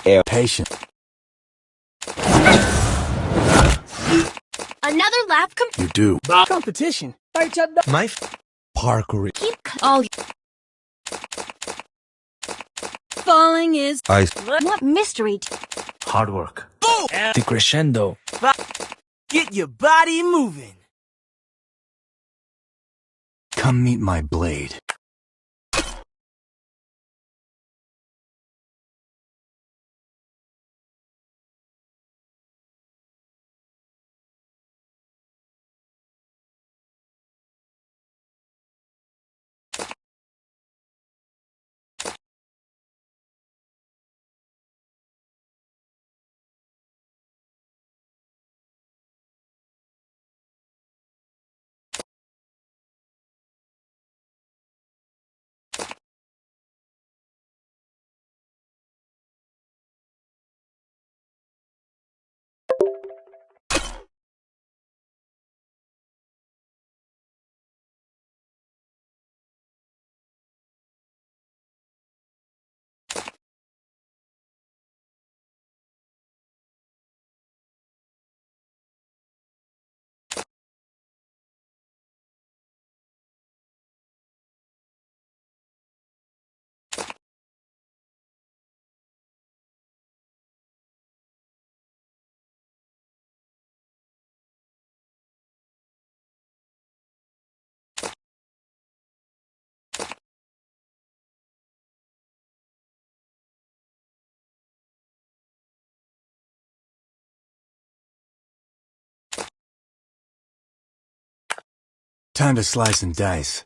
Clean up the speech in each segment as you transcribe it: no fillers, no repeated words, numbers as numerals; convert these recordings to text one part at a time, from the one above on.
Air patient. Another lap You do. Competition. My parkour. keep all. Falling is Ice. what mystery? Hard work. The crescendo. Get your body moving. Come meet my blade. Time to slice and dice.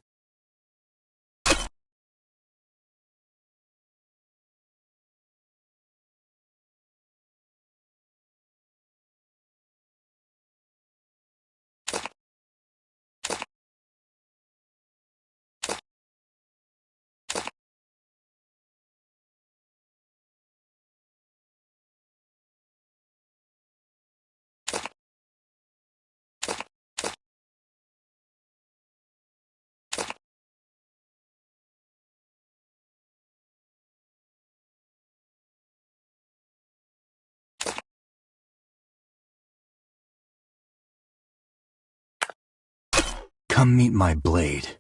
Come meet my blade.